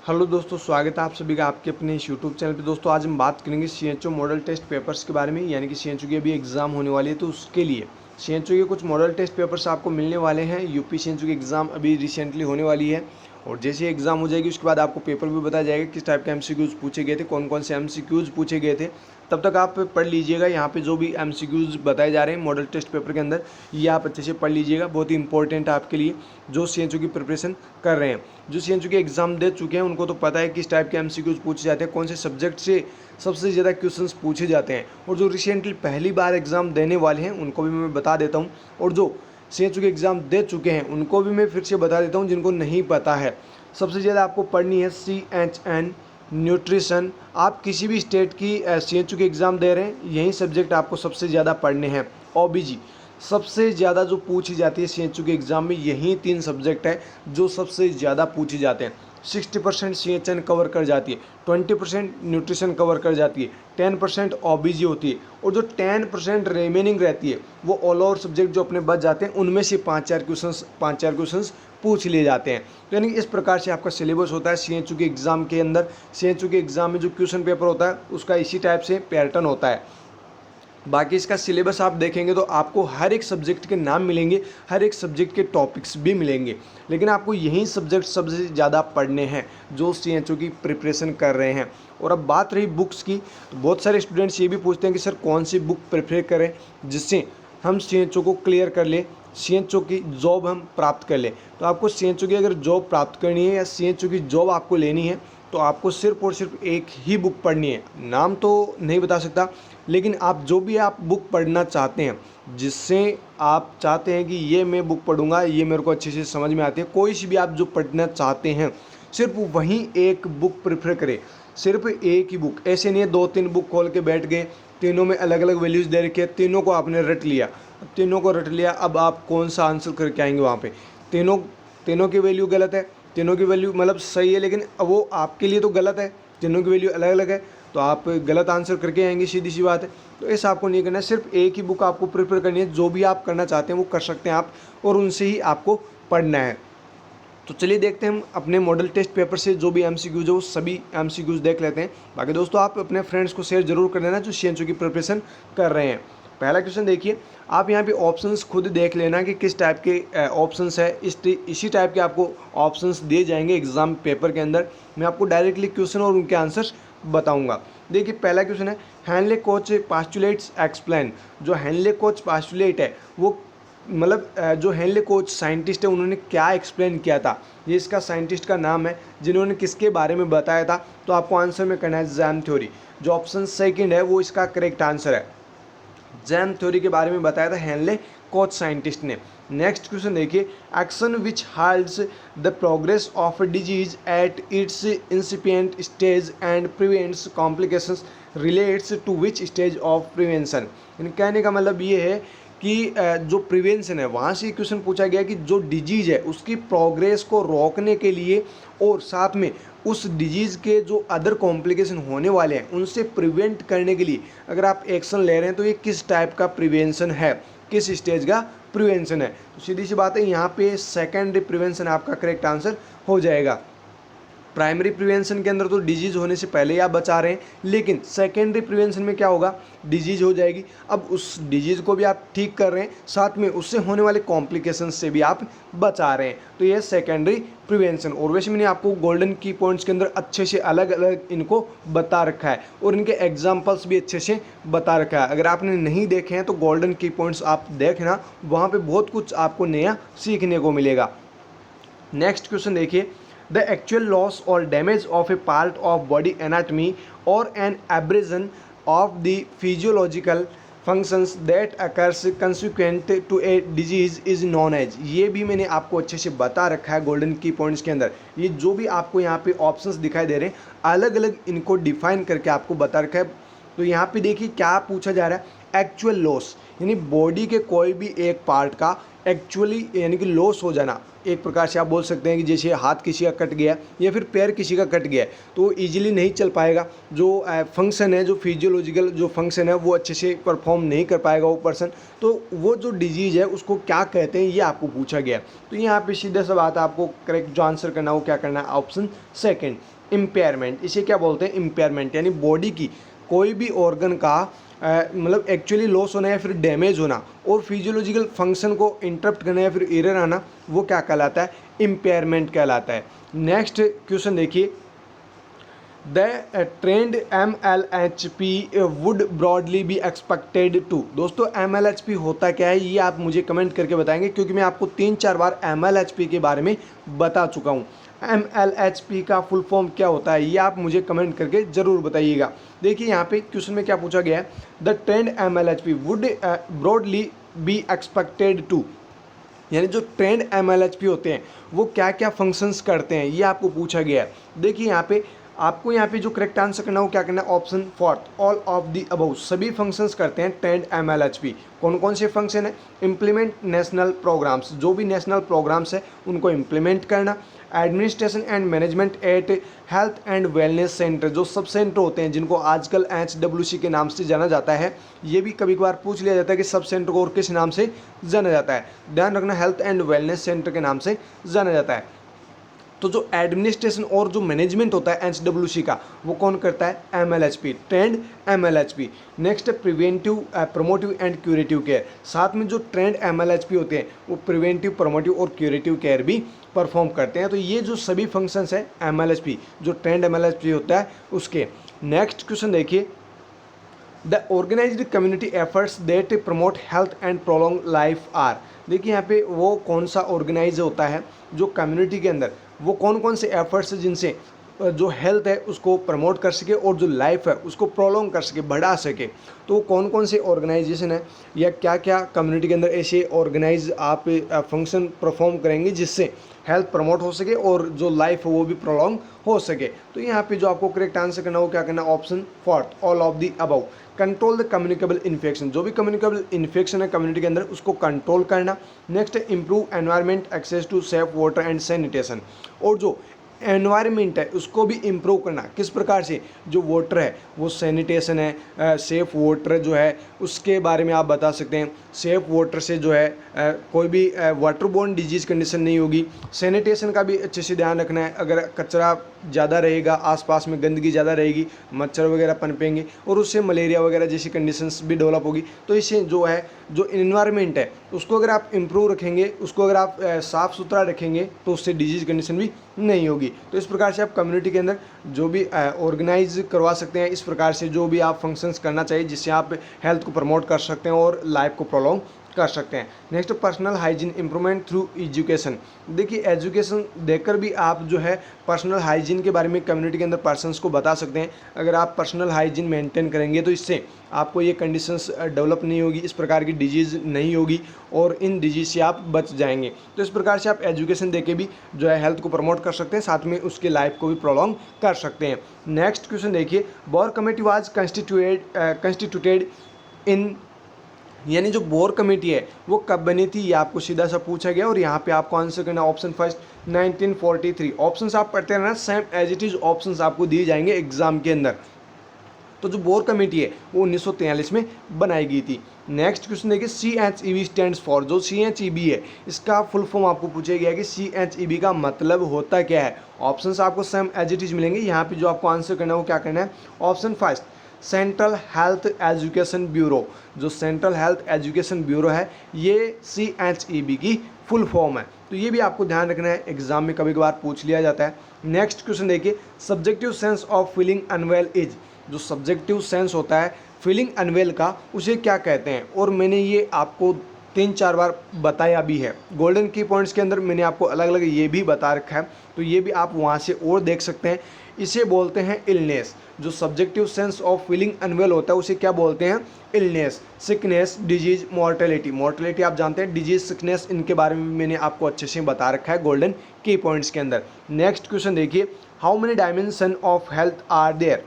Hello दोस्तों, स्वागत है आप सभी का आपके अपने इस यूट्यूब चैनल पे। दोस्तों आज हम बात करेंगे सीएचओ मॉडल टेस्ट पेपर्स के बारे में, यानी कि सीएचओ की अभी एग्ज़ाम होने वाली है, तो उसके लिए सीएचओ के कुछ मॉडल टेस्ट पेपर्स आपको मिलने वाले हैं। यूपी सीएचओ की एग्ज़ाम अभी रिसेंटली होने वाली है और जैसे एग्ज़ाम हो जाएगी उसके बाद आपको पेपर भी बताया जाएगा किस टाइप के एमसीक्यूज़ पूछे गए थे, कौन कौन से एमसीक्यूज़ पूछे गए थे। तब तक आप पढ़ लीजिएगा, यहाँ पे जो भी एमसीक्यूज़ बताए जा रहे हैं मॉडल टेस्ट पेपर के अंदर, ये आप अच्छे से पढ़ लीजिएगा। बहुत ही इंपॉर्टेंट है आपके लिए जो सीएचओ की प्रिपरेशन कर रहे हैं। जो सीएचओ की एग्ज़ाम दे चुके हैं उनको तो पता है किस टाइप के एमसीक्यूज़ पूछे जाते हैं, कौन से सब्जेक्ट से सबसे ज़्यादा क्वेश्चंस पूछे जाते हैं, और जो रिसेंटली पहली बार एग्ज़ाम देने वाले हैं उनको भी मैं बता देता हूँ, और जो सीएचओ की एग्ज़ाम दे चुके हैं उनको भी मैं फिर से बता देता हूँ जिनको नहीं पता है। सबसे ज़्यादा आपको पढ़नी है CHN न्यूट्रिशन। आप किसी भी स्टेट की सीएचओ की एग्ज़ाम दे रहे हैं, यही सब्जेक्ट आपको सबसे ज़्यादा पढ़ने हैं। ओबीजी सबसे ज़्यादा जो पूछी जाती है सीएचओ के एग्ज़ाम में, यही 3 सब्जेक्ट है जो सबसे ज़्यादा पूछे जाते हैं। 60% सीएचएन कवर कर जाती है, 20% न्यूट्रिशन कवर कर जाती है, 10% ओबीजी होती है, और जो 10% रिमेनिंग रहती है वो ऑल ओवर सब्जेक्ट जो अपने बच जाते हैं उनमें से 5-4 क्वेश्चंस पूछ लिए जाते हैं। तो यानी इस प्रकार से आपका सिलेबस होता है सीएचओ के एग्ज़ाम के अंदर। सीएचओ के एग्ज़ाम में जो क्वेश्चन पेपर होता है उसका इसी टाइप से पैटर्न होता है। बाकी इसका सिलेबस आप देखेंगे तो आपको हर एक सब्जेक्ट के नाम मिलेंगे, हर एक सब्जेक्ट के टॉपिक्स भी मिलेंगे, लेकिन आपको यही सब्जेक्ट सबसे ज़्यादा पढ़ने हैं जो सीएचओ की प्रिपरेशन कर रहे हैं। और अब बात रही बुक्स की, तो बहुत सारे स्टूडेंट्स ये भी पूछते हैं कि सर कौन सी बुक प्रेफर करें जिससे हम सीएचओ को क्लियर कर लें, सीएचओ की जॉब हम प्राप्त कर लें। तो आपको सीएचओ की अगर जॉब प्राप्त करनी है या सीएचओ की जॉब आपको लेनी है तो आपको सिर्फ और सिर्फ एक ही बुक पढ़नी है। नाम तो नहीं बता सकता, लेकिन आप जो भी आप बुक पढ़ना चाहते हैं, जिससे आप चाहते हैं कि ये मैं बुक पढ़ूंगा, ये मेरे को अच्छे से समझ में आती है, कोई सी भी आप जो पढ़ना चाहते हैं सिर्फ वहीं एक बुक प्रेफर करें, सिर्फ एक ही बुक। ऐसे नहीं है 2-3 बुक खोल के बैठ गए, तीनों में अलग अलग वैल्यूज़ दे रखे हैं, तीनों को आपने रट लिया। तीनों को रट लिया, अब आप कौन सा आंसर करके आएंगे वहाँ पे? तीनों तीनों की वैल्यू गलत है, तीनों की वैल्यू मतलब सही है लेकिन वो आपके लिए तो गलत है, तीनों की वैल्यू अलग अलग है, तो आप गलत आंसर करके आएंगे, सीधी सी बात है। तो ऐसा आपको नहीं करना है, सिर्फ एक ही बुक आपको प्रेफर करनी है। जो भी आप करना चाहते हैं वो कर सकते हैं आप, और उनसे ही आपको पढ़ना है। तो चलिए देखते हैं हम अपने मॉडल टेस्ट पेपर से जो भी एमसीक्यूज है वो सभी एमसीक्यूज देख लेते हैं। बाकी दोस्तों आप अपने फ्रेंड्स को शेयर जरूर कर देना जो सीएचओ की प्रिपरेशन कर रहे हैं। पहला क्वेश्चन देखिए, आप यहाँ पे ऑप्शंस खुद देख लेना कि किस टाइप के ऑप्शंस है। इसी टाइप के आपको ऑप्शंस दिए जाएंगे एग्जाम पेपर के अंदर। मैं आपको डायरेक्टली क्वेश्चन और उनके आंसर्स बताऊंगा। देखिए पहला क्वेश्चन है, हेनले कोच पास्टुलेट्स एक्सप्लेन। जो हेनले कोच पास्टुलेट है वो मतलब जो हेनले कोच साइंटिस्ट है उन्होंने क्या एक्सप्लेन किया था, ये इसका साइंटिस्ट का नाम है जिन्होंने किसके बारे में बताया था। तो आपको आंसर में करना है जैम थ्योरी। जो ऑप्शन सेकंड है वो इसका करेक्ट आंसर है। जैम थ्योरी के बारे में बताया था हेनले कोच साइंटिस्ट ने। नेक्स्ट क्वेश्चन देखिए, action which halts the progress of disease at its incipient stage and prevents complications relates to which stage of prevention. कहने का मतलब ये है कि जो प्रिवेंशन है वहाँ से क्वेश्चन पूछा गया कि जो डिजीज़ है उसकी प्रोग्रेस को रोकने के लिए और साथ में उस डिजीज़ के जो अदर कॉम्प्लिकेशन होने वाले हैं उनसे प्रिवेंट करने के लिए अगर आप एक्शन ले रहे हैं तो ये किस टाइप का प्रिवेंशन है, किस स्टेज का प्रिवेंशन है। तो सीधी सी बात है, यहाँ पे सेकेंडरी प्रिवेंशन आपका करेक्ट आंसर हो जाएगा। प्राइमरी प्रिवेंशन के अंदर तो डिजीज़ होने से पहले ही आप बचा रहे हैं, लेकिन सेकेंडरी प्रिवेंशन में क्या होगा, डिजीज़ हो जाएगी। अब उस डिजीज़ को भी आप ठीक कर रहे हैं, साथ में उससे होने वाले कॉम्प्लिकेशन से भी आप बचा रहे हैं, तो ये सेकेंडरी प्रिवेंशन। और वैसे मैंने आपको गोल्डन की पॉइंट्स के अंदर अच्छे से अलग अलग इनको बता रखा है और इनके एग्जाम्पल्स भी अच्छे से बता रखा है। अगर आपने नहीं देखे हैं तो गोल्डन की पॉइंट्स आप देखना, वहाँ पर बहुत कुछ आपको नया सीखने को मिलेगा। नेक्स्ट क्वेश्चन देखिए, the actual loss or damage of a part of body anatomy or an abrasion of the physiological functions that occurs consequent to a disease is known as। ये भी मैंने आपको अच्छे से बता रखा है गोल्डन की पॉइंट्स के अंदर। ये जो भी आपको यहाँ पे ऑप्शंस दिखाई दे रहे हैं अलग अलग इनको डिफाइन करके आपको बता रखा है। तो यहाँ पे देखिए क्या पूछा जा रहा है, एक्चुअल लॉस, यानी बॉडी के कोई भी एक पार्ट का एक्चुअली यानी कि लॉस हो जाना। एक प्रकार से आप बोल सकते हैं कि जैसे हाथ किसी का कट गया या फिर पैर किसी का कट गया तो इजीली नहीं चल पाएगा, जो फंक्शन है, जो फिजियोलॉजिकल जो फंक्शन है वो अच्छे से परफॉर्म नहीं कर पाएगा वो पर्सन। तो वो जो डिजीज़ है उसको क्या कहते हैं ये आपको पूछा गया। तो यहाँ पे सीधा सा बात है, आपको करेक्ट जो आंसर करना है वो क्या करना है, ऑप्शन सेकेंड, इम्पेयरमेंट। इसे क्या बोलते हैं, इम्पेयरमेंट, यानी बॉडी की कोई भी ऑर्गन का मतलब एक्चुअली लॉस होना या फिर डैमेज होना और फिजियोलॉजिकल फंक्शन को इंटरप्ट करना या फिर एरर आना, वो क्या कहलाता है, इम्पेयरमेंट कहलाता है। नेक्स्ट क्वेश्चन देखिए, the trend MLHP would broadly be expected to. दोस्तों MLHP होता क्या है ये आप मुझे कमेंट करके बताएंगे, क्योंकि मैं आपको 3-4 बार MLHP के बारे में बता चुका हूँ। MLHP का फुल फॉर्म क्या होता है ये आप मुझे कमेंट करके ज़रूर बताइएगा। देखिए यहाँ पे क्वेश्चन में क्या पूछा गया है, the trend MLHP would broadly be expected to, यानी जो ट्रेंड MLHP होते हैं वो क्या क्या फंक्शंस करते हैं ये आपको पूछा गया है। देखिए यहाँ पे आपको यहाँ पे जो करेक्ट आंसर करना है वो क्या करना है, option fourth, all of the above, सभी फंक्शंस करते हैं ट्रेंड MLHP। कौन कौन से फंक्शन है, इम्प्लीमेंट नेशनल प्रोग्राम्स, जो भी नेशनल प्रोग्राम्स है उनको इम्प्लीमेंट करना, administration and management eight health and wellness centre, जो सब सेंटर होते हैं जिनको आजकल HWC के नाम से जाना जाता है, ये भी कभी कभार पूछ लिया जाता है कि सब सेंटर को और किस नाम से जाना जाता है, ध्यान रखना हेल्थ एंड वेलनेस सेंटर के नाम से जाना जाता है। तो जो एडमिनिस्ट्रेशन और जो मैनेजमेंट होता है HWC का वो कौन करता है, MLHP, ट्रेंड MLHP। नेक्स्ट है preventive, promotive and curative care, साथ में जो ट्रेंड MLHP होते हैं वो प्रिवेंटिव, प्रोमोटिव और क्यूरेटिव केयर भी परफॉर्म करते हैं। तो ये जो सभी फंक्शंस है MLHP, जो ट्रेंड MLHP होता है उसके। नेक्स्ट क्वेश्चन देखिए, the organised community efforts that promote health and prolong life are. देखिए यहाँ पे वो कौन सा ऑर्गेनाइज होता है जो कम्युनिटी के अंदर, वो कौन कौन से एफर्ट्स जिनसे जो हेल्थ है उसको प्रमोट कर सके और जो लाइफ है उसको प्रोलॉन्ग कर सके, बढ़ा सके। तो कौन कौन से ऑर्गेनाइजेशन है या क्या क्या कम्युनिटी के अंदर ऐसे ऑर्गेनाइज आप फंक्शन परफॉर्म करेंगे जिससे हेल्थ प्रमोट हो सके और जो लाइफ है वो भी प्रोलॉन्ग हो सके। तो यहाँ पे जो आपको करेक्ट आंसर करना हो क्या करना, option fourth, all of the above. Control the communicable infection, जो भी कम्युनिकेबल इन्फेक्शन है कम्युनिटी के अंदर उसको कंट्रोल करना। नेक्स्ट है improve environment access to safe water and sanitation, और जो एनवायरनमेंट है उसको भी इम्प्रूव करना, किस प्रकार से, जो वाटर है वो सैनिटेशन है, सेफ़ वाटर जो है उसके बारे में आप बता सकते हैं। सेफ़ वाटर से जो है कोई भी वाटर बोर्न डिजीज़ कंडीशन नहीं होगी। सैनिटेशन का भी अच्छे से ध्यान रखना है, अगर कचरा ज़्यादा रहेगा, आसपास में गंदगी ज़्यादा रहेगी, मच्छर वगैरह पनपेंगे और उससे मलेरिया वगैरह जैसी कंडीशंस भी डेवलप होगी। तो इससे जो है जो इन्वायरमेंट है उसको अगर आप इम्प्रूव रखेंगे, उसको अगर आप साफ़ सुथरा रखेंगे तो उससे डिजीज़ कंडीशन भी नहीं होगी। तो इस प्रकार से आप कम्युनिटी के अंदर जो भी ऑर्गेनाइज करवा सकते हैं, इस प्रकार से जो भी आप फंक्शंस करना चाहिए जिससे आप हेल्थ को प्रमोट कर सकते हैं और लाइफ को प्रोलॉन्ग कर सकते हैं। Next personal hygiene improvement through education. देखिए एजुकेशन देकर भी आप जो है पर्सनल हाइजीन के बारे में कम्युनिटी के अंदर पर्सनस को बता सकते हैं। अगर आप पर्सनल हाइजीन मेंटेन करेंगे तो इससे आपको ये कंडीशंस डेवलप नहीं होगी, इस प्रकार की डिजीज़ नहीं होगी और इन डिजीज़ से आप बच जाएंगे। तो इस प्रकार से आप एजुकेशन देके भी जो है हेल्थ को प्रमोट कर सकते हैं, साथ में उसके लाइफ को भी प्रोलॉन्ग कर सकते हैं। नेक्स्ट क्वेश्चन देखिए, बोर कमेटी वाज कंस्टिट्यूटेड इन, यानी जो बोर कमेटी है वो कब बनी थी ये आपको सीधा सा पूछा गया और यहाँ पे आपको आंसर करना ऑप्शन फर्स्ट 1943। ऑप्शंस आप पढ़ते रहना, same as it is options आपको दिए जाएंगे एग्जाम के अंदर। तो जो बोर कमेटी है वो 1943 में बनाई गई थी। नेक्स्ट क्वेश्चन देखिए, CHEB स्टैंड्स फॉर, जो CHEB है इसका फुल फॉर्म आपको पूछा गया है कि CHEB का मतलब होता क्या है। ऑप्शंस आपको सेम एज इट इज मिलेंगे, यहाँ पे जो आपको आंसर करना है वो क्या करना है, option first central health education bureau. जो सेंट्रल हेल्थ एजुकेशन ब्यूरो है ये CHEB की फुल फॉर्म है। तो ये भी आपको ध्यान रखना है, एग्जाम में कभी कभार पूछ लिया जाता है। नेक्स्ट क्वेश्चन देखिए, subjective sense of feeling unwell is. जो सब्जेक्टिव सेंस होता है फीलिंग अनवेल का उसे क्या कहते हैं, और मैंने ये आपको 3-4 बार बताया भी है। गोल्डन की पॉइंट्स के अंदर मैंने आपको अलग अलग ये भी बता रखा है, तो ये भी आप वहाँ से और देख सकते हैं। इसे बोलते हैं इलनेस। जो subjective sense of feeling unwell होता है उसे क्या बोलते हैं, illness. Sickness, disease, mortality. Mortality आप जानते हैं, डिजीज, सिकनेस, इनके बारे में मैंने आपको अच्छे से बता रखा है गोल्डन की पॉइंट्स के अंदर। नेक्स्ट क्वेश्चन देखिए, how many dimension of health are there.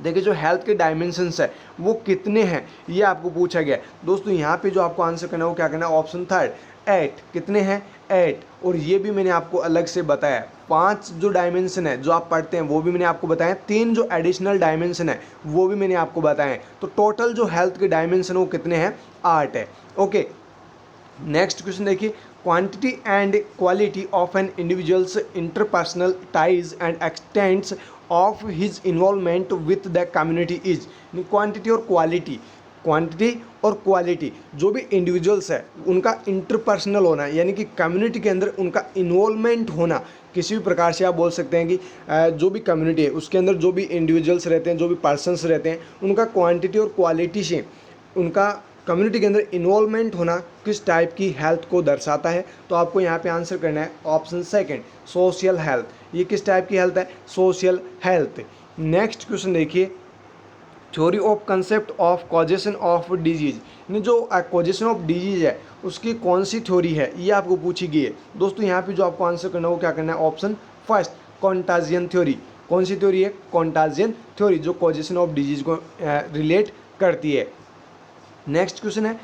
देखिए जो हेल्थ के डायमेंशंस है वो कितने हैं ये आपको पूछा गया है। दोस्तों यहाँ पे जो आपको आंसर करना है वो क्या करना है, ऑप्शन थर्ड 8। कितने हैं 8। और ये भी मैंने आपको अलग से बताया, 5 जो डायमेंशन है जो आप पढ़ते हैं वो भी मैंने आपको बताया, 3 जो एडिशनल डायमेंशन है वो भी मैंने आपको बताए। तो टोटल जो हेल्थ के डायमेंशन वो कितने हैं, 8 है। ओके, नेक्स्ट क्वेश्चन देखिए, quantity and quality of an individuals interpersonal ties and extents of his involvement with the community is. Quantity और क्वालिटी, क्वांटिटी और क्वालिटी जो भी इंडिविजुअल्स है उनका इंटरपर्सनल होना यानी कि कम्युनिटी के अंदर उनका इन्वॉल्वमेंट होना, किसी भी प्रकार से आप बोल सकते हैं कि जो भी कम्युनिटी है उसके अंदर जो भी इंडिविजुअल्स रहते हैं, जो भी पर्सन्स रहते हैं, उनका क्वांटिटी और क्वालिटी से उनका कम्युनिटी के अंदर इन्वॉल्वमेंट होना किस टाइप की हेल्थ को दर्शाता है। तो आपको यहाँ पे आंसर करना है ऑप्शन सेकंड, सोशल हेल्थ। ये किस टाइप की हेल्थ है, सोशल हेल्थ। नेक्स्ट क्वेश्चन देखिए, theory of concept of causation of disease, यानी जो कॉजेशन ऑफ डिजीज है उसकी कौन सी थ्योरी है ये आपको पूछी गई है। दोस्तों यहाँ पे जो आपको आंसर करना है वो क्या करना है, ऑप्शन फर्स्ट कॉन्टाजियन थ्योरी। कौन सी थ्योरी है, कॉन्टाजियन थ्योरी, जो कॉजेशन ऑफ डिजीज को रिलेट करती है। नेक्स्ट क्वेश्चन है,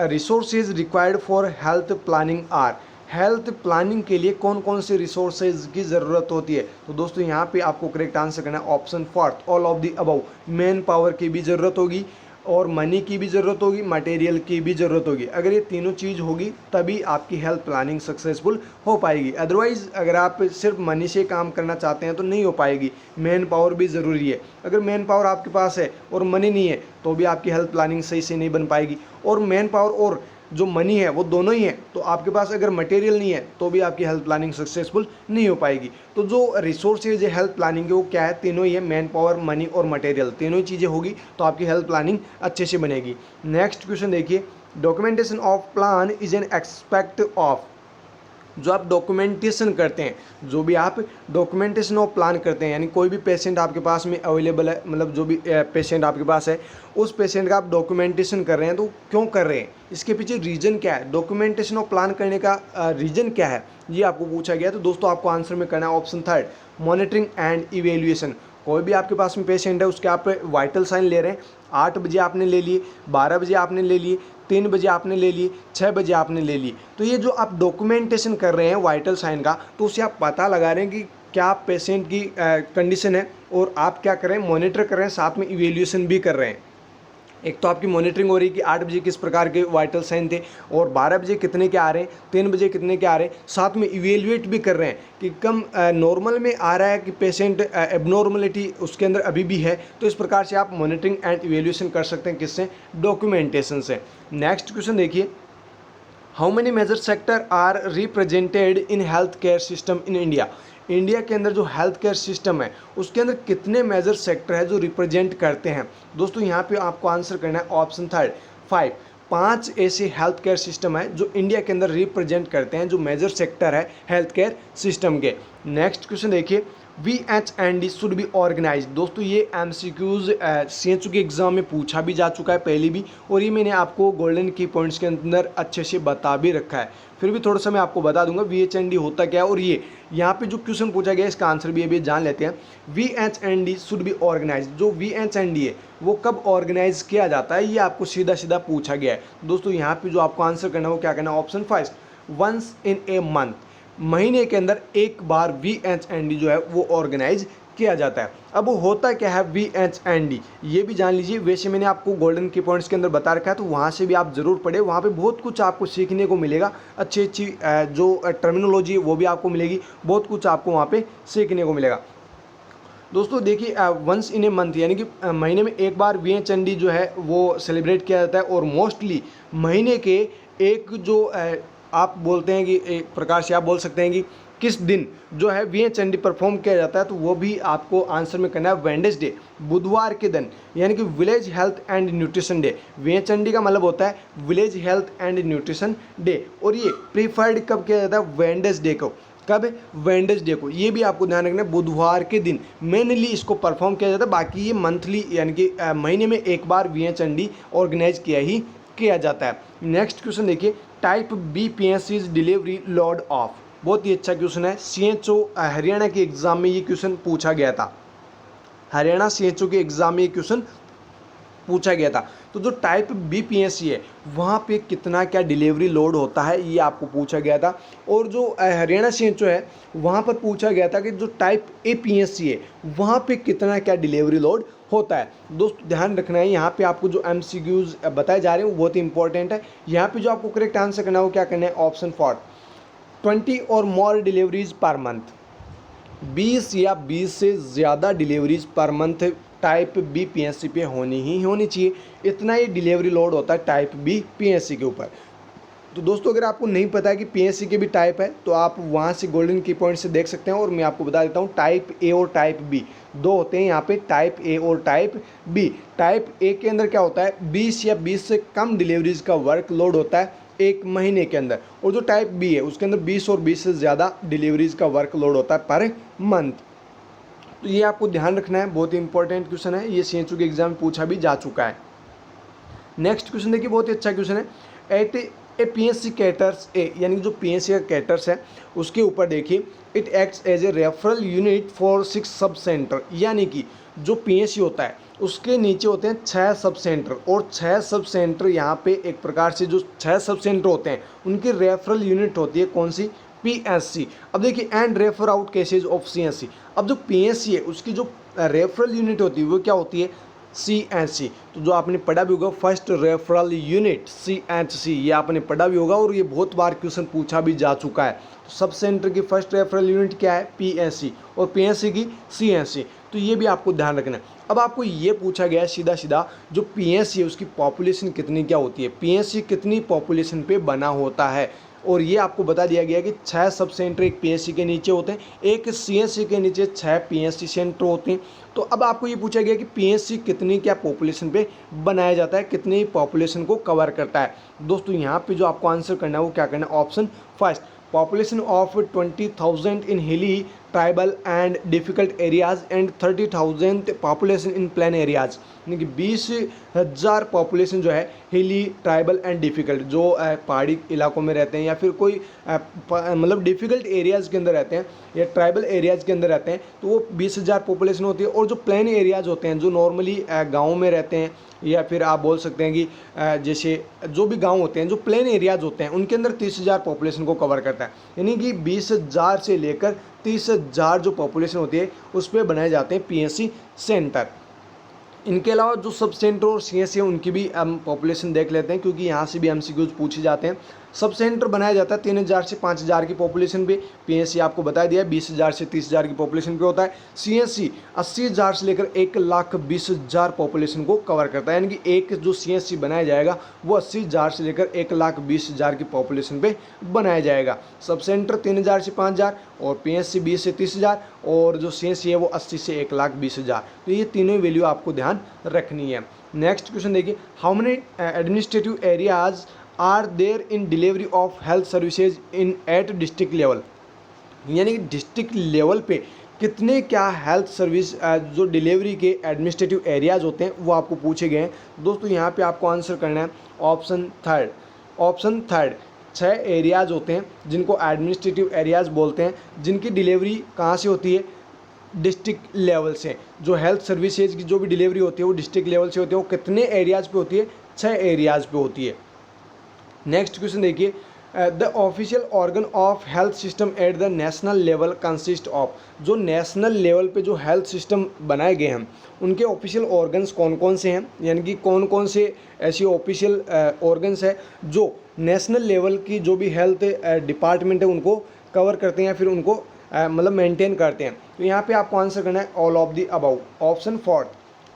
resources required for health planning are. Health planning के लिए कौन कौन से रिसोर्सेज की ज़रूरत होती है। तो दोस्तों यहाँ पे आपको करेक्ट आंसर करना है option fourth, all of the above. Man power की भी ज़रूरत होगी और मनी की भी ज़रूरत होगी, मटेरियल की भी ज़रूरत होगी। अगर ये तीनों चीज़ होगी तभी आपकी हेल्थ प्लानिंग सक्सेसफुल हो पाएगी। अदरवाइज़ अगर आप सिर्फ मनी से काम करना चाहते हैं तो नहीं हो पाएगी। मैन पावर भी ज़रूरी है। अगर मैन पावर आपके पास है और मनी नहीं है तो भी आपकी हेल्थ प्लानिंग सही से नहीं बन पाएगी। और मैन पावर और जो मनी है वो दोनों ही है, तो आपके पास अगर मटेरियल नहीं है तो भी आपकी हेल्थ प्लानिंग सक्सेसफुल नहीं हो पाएगी। तो जो रिसोर्सेज है हेल्थ प्लानिंग के वो क्या है, तीनों ही है, मैन पावर, मनी और मटेरियल, तीनों ही चीज़ें होगी तो आपकी हेल्थ प्लानिंग अच्छे से बनेगी। नेक्स्ट क्वेश्चन देखिए, documentation of plan is an expect of. जो आप डॉक्यूमेंटेशन करते हैं, जो भी आप डॉक्यूमेंटेशन ऑफ प्लान करते हैं, यानी कोई भी पेशेंट आपके पास में अवेलेबल है, मतलब जो भी पेशेंट आपके पास है उस पेशेंट का आप डॉक्यूमेंटेशन कर रहे हैं, तो क्यों कर रहे हैं, इसके पीछे रीज़न क्या है, डॉक्यूमेंटेशन ऑफ प्लान करने का रीज़न क्या है, ये आपको पूछा गया। तो दोस्तों आपको आंसर में करना है option third, monitoring and evaluation. कोई भी आपके पास में पेशेंट है उसके आप वाइटल साइन ले रहे हैं, 8 बजे आपने ले लिए, 12 बजे आपने ले लिए, 3 बजे आपने ले लिए, 6 बजे आपने ले लिए। तो ये जो आप डॉक्यूमेंटेशन कर रहे हैं वाइटल साइन का, तो उससे आप पता लगा रहे हैं कि क्या पेशेंट की कंडीशन है और आप क्या कर रहे हैं, मॉनिटर कर रहे हैं, साथ में इवेल्यूएशन भी कर रहे हैं। एक तो आपकी मॉनिटरिंग हो रही है कि 8 बजे किस प्रकार के वाइटल साइन थे और 12 बजे कितने के आ रहे हैं, 3 बजे कितने के आ रहे हैं, साथ में इवेल्युएट भी कर रहे हैं कि कम नॉर्मल में आ रहा है कि पेशेंट एबनॉर्मलिटी उसके अंदर अभी भी है। तो इस प्रकार से आप मॉनिटरिंग एंड इवेल्यूएशन कर सकते हैं, किससे, डॉक्यूमेंटेशन से। नेक्स्ट क्वेश्चन देखिए, how many major sector are represented in health care system in India. India के अंदर जो हेल्थ केयर सिस्टम है उसके अंदर कितने मेजर सेक्टर है जो रिप्रेजेंट करते हैं। दोस्तों यहाँ पे आपको आंसर करना है ऑप्शन थर्ड, 5। 5 ऐसे हेल्थ केयर सिस्टम है जो इंडिया के अंदर रिप्रेजेंट करते हैं, जो मेजर सेक्टर है हेल्थ केयर सिस्टम के। नेक्स्ट क्वेश्चन देखिए, VH&D शुड बी ऑर्गेनाइज। दोस्तों ये MCQs CHU के एग्जाम में पूछा भी जा चुका है पहले भी, और ये मैंने आपको गोल्डन की पॉइंट्स के अंदर अच्छे से बता भी रखा है, फिर भी थोड़ा सा मैं आपको बता दूंगा VH&D होता क्या है। और ये यहाँ पे जो क्वेश्चन पूछा गया इसका आंसर भी अभी जान लेते हैं। VH&D शुड बी ऑर्गेनाइज, जो VH&D है वो कब ऑर्गेनाइज किया जाता है, ये आपको सीधा सीधा पूछा गया है। दोस्तों यहाँ पे जो आपको आंसर करना है वो क्या करना है, option first, once in a month, महीने के अंदर एक बार VH&D जो है वो ऑर्गेनाइज किया जाता है। अब वो होता क्या है VH&D, ये भी जान लीजिए। वैसे मैंने आपको गोल्डन की पॉइंट्स के अंदर बता रखा है, तो वहाँ से भी आप ज़रूर पढ़े, वहाँ पे बहुत कुछ आपको सीखने को मिलेगा, अच्छी अच्छी जो टर्मिनोलॉजी है वो भी आपको मिलेगी, बहुत कुछ आपको वहाँ पे सीखने को मिलेगा। दोस्तों देखिए, वंस इन ए मंथ यानी कि महीने में एक बार VH&D जो है वो सेलिब्रेट किया जाता है, और मोस्टली महीने के एक जो आप बोलते हैं कि एक प्रकार से आप बोल सकते हैं कि किस दिन जो है VH&D परफॉर्म किया जाता है, तो वो भी आपको आंसर में करना है वेडनेसडे, बुधवार के दिन, यानी कि village health and nutrition day. VH&D का मतलब होता है village health and nutrition day, और ये प्रीफर्ड कब किया जाता है, वेडनेसडे को। कब, वेडनेसडे को। ये भी आपको ध्यान रखना है, बुधवार के दिन मेनली इसको परफॉर्म किया जाता है, बाकी ये मंथली यानी कि महीने में एक बार VH&D ऑर्गेनाइज किया जाता है। नेक्स्ट क्वेश्चन देखिए, type BPSC's delivery load of. बहुत ही अच्छा क्वेश्चन है, CHO हरियाणा के एग्जाम में ये क्वेश्चन पूछा गया था। हरियाणा सीएचओ के एग्जाम में ये क्वेश्चन पूछा गया था। तो जो टाइप बी पीएससी है वहाँ पे कितना क्या डिलीवरी लोड होता है ये आपको पूछा गया था। और जो हरियाणा सीएचओ है वहाँ पर पूछा गया था कि जो टाइप ए पीएससी है वहाँ पे कितना क्या डिलीवरी लोड होता है। दोस्तों ध्यान रखना है, यहाँ पे आपको जो एमसीक्यूज बताए जा रहे हैं वो बहुत इंपॉर्टेंट है। यहाँ पे जो आपको करेक्ट आंसर करना है वो क्या करना है, ऑप्शन फॉर 20 और मोर डिलीवरीज पर मंथ, 20 या 20 से ज़्यादा deliveries per month type B PSC पे होनी ही होनी चाहिए। इतना ही डिलीवरी लोड होता है टाइप बी पीएससी के ऊपर। तो दोस्तों अगर आपको नहीं पता है कि पीएससी के भी टाइप है तो आप वहाँ से गोल्डन की पॉइंट से देख सकते हैं। और मैं आपको बता देता हूँ टाइप ए और टाइप बी दो होते हैं यहाँ पे, टाइप ए और टाइप बी। टाइप ए के अंदर क्या होता है, 20 या 20 से कम डिलीवरीज का वर्क लोड होता है एक महीने के अंदर। और जो टाइप बी है उसके अंदर 20 और 20 से ज़्यादा डिलीवरीज का वर्क लोड होता है पर मंथ। तो ये आपको ध्यान रखना है, बहुत ही इंपॉर्टेंट क्वेश्चन है, ये सीएचओ के एग्जाम में पूछा भी जा चुका है। नेक्स्ट क्वेश्चन देखिए, बहुत ही अच्छा क्वेश्चन है। At a PSC caters a, यानी जो पीएससी का कैटर्स है उसके ऊपर देखिए, it acts as a referral unit for 6 sub centre, यानी कि जो पीएससी होता है उसके नीचे होते हैं 6 सब सेंटर। और 6 सब सेंटर यहाँ पे एक प्रकार से जो 6 सब सेंटर होते हैं उनकी रेफरल यूनिट होती है कौन सी, पीएससी। अब देखिए and refer out cases of CSC. अब जो पीएससी है उसकी जो रेफरल यूनिट होती है वो क्या होती है, सीएचसी। तो जो आपने पढ़ा भी होगा फर्स्ट रेफरल यूनिट सीएचसी, ये आपने पढ़ा भी होगा और ये बहुत बार क्वेश्चन पूछा भी जा चुका है। तो सब सेंटर की फर्स्ट रेफरल यूनिट क्या है, पीएससी, और पीएससी की सीएचसी। तो ये भी आपको ध्यान रखना है। अब आपको ये पूछा गया है सीधा सीधा, जो पीएससी है उसकी पॉपुलेशन कितनी क्या होती है, पीएससी कितनी पॉपुलेशन पे बना होता है। और ये आपको बता दिया गया कि 6 सब सेंटर एक पीएससी के नीचे होते हैं, एक सीएससी के नीचे 6 पीएससी सेंटर होते हैं। तो अब आपको ये पूछा गया कि पीएससी कितनी क्या पॉपुलेशन पे बनाया जाता है, कितनी पॉपुलेशन को कवर करता है। दोस्तों यहाँ पे जो आपको आंसर करना है वो क्या करना है, ऑप्शन फर्स्ट, पॉपुलेशन ऑफ 20,000 इन हिली tribal and difficult areas and 30,000 population in plain areas, यानी कि 20,000 पॉपुलेशन जो है हिली ट्राइबल एंड डिफिकल्ट, जो पहाड़ी इलाकों में रहते हैं या फिर कोई मतलब डिफिकल्ट एरियाज़ के अंदर रहते हैं या ट्राइबल एरियाज़ के अंदर रहते हैं, तो वो 20,000 पॉपुलेशन होती है। और जो प्लेन एरियाज़ होते हैं जो नॉर्मली गाँव में रहते हैं या फिर आप बोल सकते हैं कि जैसे जो भी गांव होते हैं जो प्लेन एरियाज होते हैं उनके अंदर 30,000 पॉपुलेशन को कवर करता है। यानी कि 20,000 से लेकर 30,000 जो पॉपुलेशन होती है उस पर बनाए जाते हैं पीएससी सेंटर। इनके अलावा जो सब सेंटर और सीएससी है उनकी भी हम पॉपुलेशन देख लेते हैं, क्योंकि यहाँ से भी एमसीक्यूज पूछे जाते हैं। सब सेंटर बनाया जाता है 3,000 से 5,000 की पॉपुलेशन पे, पीएससी आपको बता दिया 20,000 से 30,000 की पॉपुलेशन पे होता है। सीएससी 80,000 से लेकर 1,20,000 पॉपुलेशन को कवर करता है, यानी कि एक जो सीएससी बनाया जाएगा वो 80,000 से लेकर 1,20,000 की पॉपुलेशन पे बनाया जाएगा। सब सेंटर 3,000 से 5,000 और पीएससी 20 से 30,000 और जो सीएससी है वो 80 से 1,20,000। तो ये तीनों वैल्यू आपको ध्यान रखनी है। नेक्स्ट क्वेश्चन देखिए, how many administrative areas are there in delivery of health services in at district level, यानी कि डिस्ट्रिक्ट लेवल पे कितने क्या हेल्थ सर्विस जो डिलीवरी के एडमिनिस्ट्रेटिव एरियाज होते हैं वो आपको पूछे गए हैं। दोस्तों यहाँ पे आपको आंसर करना है ऑप्शन थर्ड 6 एरियाज होते हैं जिनको एडमिनिस्ट्रेटिव एरियाज बोलते हैं, जिनकी डिलीवरी कहाँ से होती है, डिस्ट्रिक्ट लेवल से। जो हेल्थ सर्विसेज की जो भी डिलीवरी होती है वो डिस्ट्रिक्ट लेवल से होती है। वो कितने एरियाज पे होती है, 6 एरियाज पे होती है। नेक्स्ट क्वेश्चन देखिए, the official organ of health system at the national level consist of, जो नेशनल लेवल पे जो हेल्थ सिस्टम बनाए गए हैं उनके ऑफिशियल ऑर्गन्स कौन कौन से हैं, यानी कि कौन कौन से ऐसी ऑफिशियल ऑर्गन्स हैं जो नेशनल लेवल की जो भी हेल्थ डिपार्टमेंट है उनको कवर करते हैं या फिर उनको मतलब मेंटेन करते हैं। तो यहाँ पे आपको आंसर करना है all of the above. Option fourth,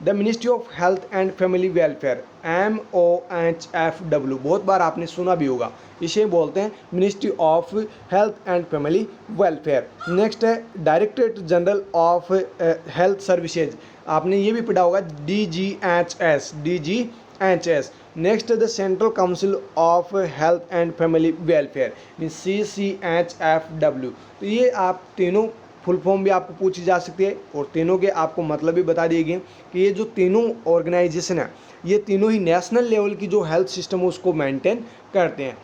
the ministry of health and family welfare, MOHFW, बहुत बार आपने सुना भी होगा, इसे बोलते हैं ministry of health and family welfare. Next है directorate general of health services, आपने ये भी पढ़ा होगा DGHS। Next the central council of health and family welfare, CCHFW। तो ये आप तीनों फुल फॉर्म भी आपको पूछी जा सकती है और तीनों के आपको मतलब भी बता दिए गए कि ये जो तीनों ऑर्गेनाइजेशन है ये तीनों ही नेशनल लेवल की जो हेल्थ सिस्टम है उसको मेंटेन करते हैं।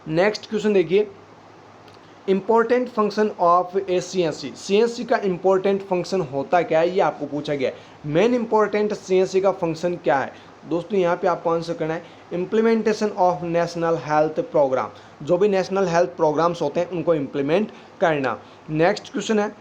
नेक्स्ट क्वेश्चन देखिए, इंपॉर्टेंट फंक्शन ऑफ ए सी का इंपॉर्टेंट फंक्शन होता क्या है, ये आपको पूछा गया है। मेन इंपॉर्टेंट सी का फंक्शन क्या है दोस्तों, यहाँ पे आपको आंसर करना है implementation of national health programme. जो भी नेशनल हेल्थ प्रोग्राम्स होते हैं उनको इम्प्लीमेंट करना। नेक्स्ट क्वेश्चन है